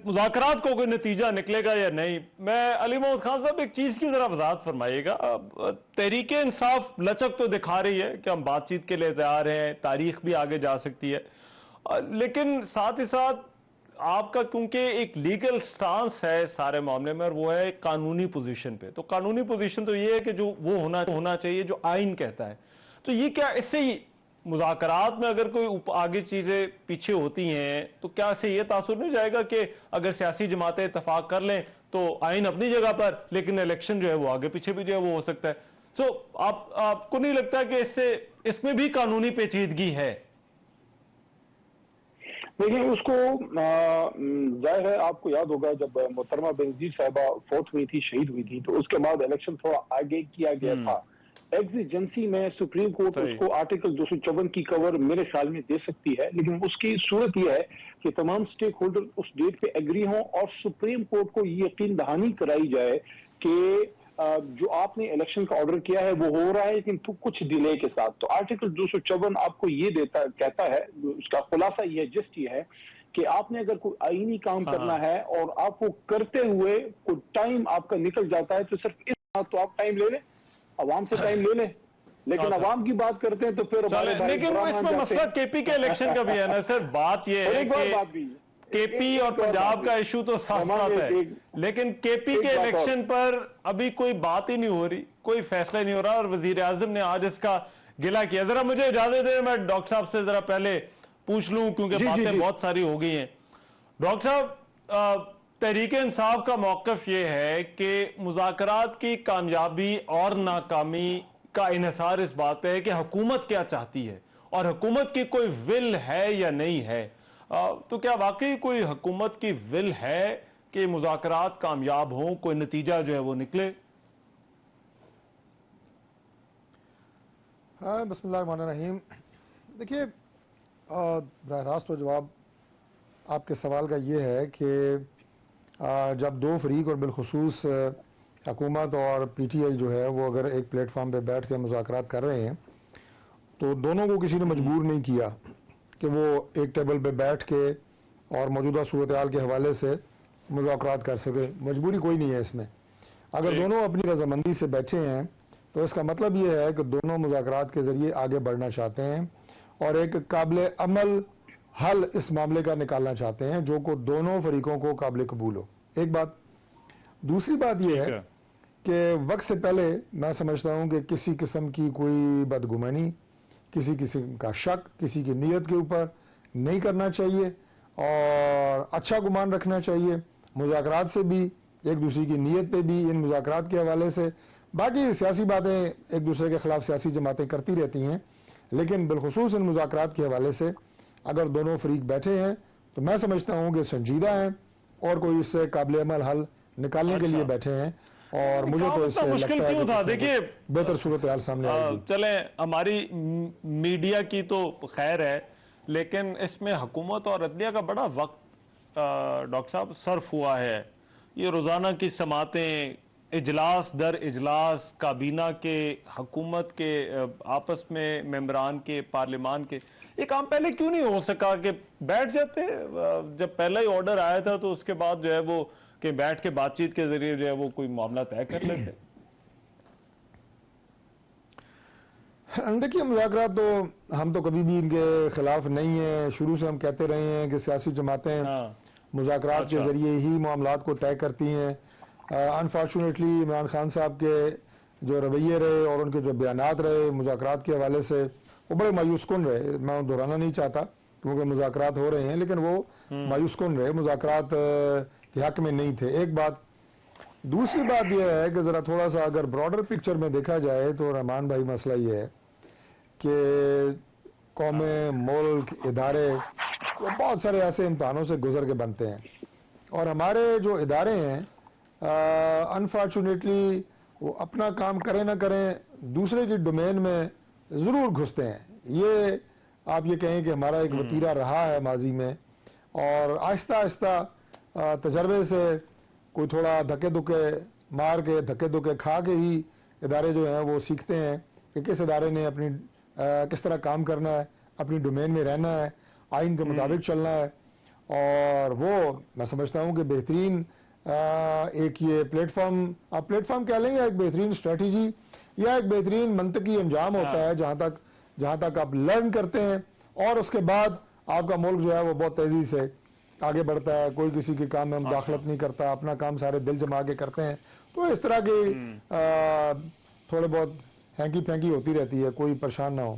مذاکرات کو کوئی نتیجہ نکلے گا یا نہیں، میں علی محمد خان صاحب ایک چیز کی ذرا وضاحت فرمائیے گا. تحریک انصاف لچک تو دکھا رہی ہے کہ ہم بات چیت کے لیے تیار ہیں، تاریخ بھی آگے جا سکتی ہے، لیکن ساتھ ہی ساتھ آپ کا کیونکہ ایک لیگل سٹانس ہے سارے معاملے میں، اور وہ ہے قانونی پوزیشن پہ. تو قانونی پوزیشن تو یہ ہے کہ جو وہ ہونا چاہیے جو آئین کہتا ہے. تو یہ کیا اس سے ہی مذاکرات میں اگر کوئی آگے چیزیں پیچھے ہوتی ہیں تو کیا اسے یہ تاثر نہیں جائے گا کہ اگر سیاسی جماعتیں اتفاق کر لیں تو آئین اپنی جگہ پر، لیکن الیکشن جو ہے وہ آگے پیچھے بھی جو ہے وہ ہو سکتا ہے. سو آپ کو نہیں لگتا کہ اس میں بھی قانونی پیچیدگی ہے؟ دیکھیں اس کو ظاہر ہے، آپ کو یاد ہوگا جب محترمہ بینظیر صاحبہ فوت ہوئی تھی، شہید ہوئی تھی، تو اس کے بعد الیکشن تھوڑا آگے کیا گیا تھا. ایگزیجنسی میں سپریم کورٹ اس کو آرٹیکل 254 کی کور میرے خیال میں دے سکتی ہے، لیکن اس کی صورت یہ ہے کہ تمام سٹیک ہولڈر اس ڈیٹ پہ ایگری ہوں اور سپریم کورٹ کو یہ یقین دہانی کرائی جائے کہ جو آپ نے الیکشن کا آرڈر کیا ہے وہ ہو رہا ہے، لیکن کچھ ڈیلے کے ساتھ. تو آرٹیکل 254 آپ کو یہ کہتا ہے، اس کا خلاصہ یہ ہے، جسٹ یہ ہے کہ آپ نے اگر کوئی آئینی کام کرنا ہے اور آپ کو کرتے ہوئے کوئی ٹائم آپ کا نکل جاتا ہے تو صرف اس بات تو آپ ٹائم لے لیں، عوام سے ٹائم لے لیں، لیکن عوام کی بات کرتے ہیں تو پھر لیکن اس میں مسئلہ کے پی کے الیکشن کا بھی ہے نا سر. بات یہ ہے کہ کے پی اور پنجاب کا ایشو تو ساتھ ساتھ ہے، لیکن کے پی کے الیکشن پر ابھی کوئی بات ہی نہیں ہو رہی، کوئی فیصلہ نہیں ہو رہا، اور وزیر اعظم نے آج اس کا گلہ کیا. ذرا مجھے اجازت دیں میں ڈاکٹر صاحب سے ذرا پہلے پوچھ لوں کیونکہ باتیں بہت ساری ہو گئی ہیں. ڈاکٹر صاحب، تحریک انصاف کا موقف یہ ہے کہ مذاکرات کی کامیابی اور ناکامی کا انحصار اس بات پہ ہے کہ حکومت کیا چاہتی ہے اور حکومت کی کوئی ول ہے یا نہیں ہے. تو کیا واقعی کوئی حکومت کی ول ہے کہ مذاکرات کامیاب ہوں، کوئی نتیجہ جو ہے وہ نکلے؟ بسم اللہ الرحمن الرحیم. دیکھیے، براہ راست و جواب آپ کے سوال کا یہ ہے کہ جب دو فریق اور بالخصوص حکومت اور پی ٹی آئی جو ہے وہ اگر ایک پلیٹ فارم پہ بیٹھ کے مذاکرات کر رہے ہیں تو دونوں کو کسی نے مجبور نہیں کیا کہ وہ ایک ٹیبل پہ بیٹھ کے اور موجودہ صورتحال کے حوالے سے مذاکرات کر سکے. مجبوری کوئی نہیں ہے اس میں. اگر دونوں اپنی رضامندی سے بیٹھے ہیں تو اس کا مطلب یہ ہے کہ دونوں مذاکرات کے ذریعے آگے بڑھنا چاہتے ہیں اور ایک قابل عمل حل اس معاملے کا نکالنا چاہتے ہیں جو کو دونوں فریقوں کو قابل قبول ہو. ایک بات. دوسری بات یہ ہے کہ وقت سے پہلے میں سمجھتا ہوں کہ کسی قسم کی کوئی بدگمانی، کسی قسم کا شک کسی کی نیت کے اوپر نہیں کرنا چاہیے اور اچھا گمان رکھنا چاہیے مذاکرات سے بھی، ایک دوسرے کی نیت پہ بھی ان مذاکرات کے حوالے سے. باقی سیاسی باتیں ایک دوسرے کے خلاف سیاسی جماعتیں کرتی رہتی ہیں، لیکن بالخصوص ان مذاکرات کے حوالے سے اگر دونوں فریق بیٹھے ہیں تو میں سمجھتا ہوں کہ سنجیدہ ہیں اور کوئی اس سے قابل عمل حل نکالنے کے لیے بیٹھے ہیں، اور مجھے تو اس سے مشکل کیوں تھا؟ دیکھیے بہتر صورتحال سامنے آئے گی. چلیں ہماری میڈیا کی تو خیر ہے، لیکن اس میں حکومت اور عدلیہ کا بڑا وقت ڈاکٹر صاحب صرف ہوا ہے. یہ روزانہ کی سماعتیں، اجلاس در اجلاس، کابینہ کے، حکومت کے آپس میں ممبران کے پارلیمان کے، یہ کام پہلے کیوں نہیں ہو سکا کہ بیٹھ جاتے؟ جب پہلا ہی آرڈر آیا تھا تو اس کے بعد جو ہے وہ کہ بیٹھ کے بات چیت کے ذریعے جو ہے وہ کوئی معاملہ طے کر لیتے. دیکھیے، مذاکرات تو ہم تو کبھی بھی ان کے خلاف نہیں ہیں. شروع سے ہم کہتے رہے ہیں کہ سیاسی جماعتیں مذاکرات کے ذریعے ہی معاملات کو طے کرتی ہیں. انفارچونیٹلی عمران خان صاحب کے جو رویے رہے اور ان کے جو بیانات رہے مذاکرات کے حوالے سے وہ بڑے مایوس کن رہے. میں دہرانا نہیں چاہتا کیونکہ مذاکرات ہو رہے ہیں، لیکن وہ مایوس کن رہے، مذاکرات کے حق میں نہیں تھے. ایک بات. دوسری بات یہ ہے کہ ذرا تھوڑا سا اگر براڈر پکچر میں دیکھا جائے تو رحمان بھائی مسئلہ یہ ہے کہ قومیں، ملک، ادارے بہت سارے ایسے امتحانوں سے گزر کے بنتے ہیں، اور ہمارے جو ادارے ہیں انفارچونیٹلی وہ اپنا کام کریں نہ کریں دوسرے کی ڈومین میں ضرور گھستے ہیں. یہ آپ یہ کہیں کہ ہمارا ایک وتیرہ رہا ہے ماضی میں، اور آہستہ آہستہ تجربے سے کوئی تھوڑا دھکے دھکے مار کے دھکے دھکے کھا کے ہی ادارے جو ہیں وہ سیکھتے ہیں کہ کس ادارے نے اپنی کس طرح کام کرنا ہے، اپنی ڈومین میں رہنا ہے، آئین کے مطابق چلنا ہے. اور وہ میں سمجھتا ہوں کہ بہترین ایک یہ پلیٹ فارم، آپ پلیٹ فارم کہہ لیں گے، ایک بہترین اسٹریٹجی یا ایک بہترین منطقی انجام ہوتا ہے جہاں تک آپ لرن کرتے ہیں اور اس کے بعد آپ کا ملک جو ہے وہ بہت تیزی سے آگے بڑھتا ہے، کوئی کسی کے کام میں مداخلت نہیں کرتا، اپنا کام سارے دل جما کے کرتے ہیں. تو اس طرح کی تھوڑے بہت ہینکی پھینکی ہوتی رہتی ہے، کوئی پریشان نہ ہو.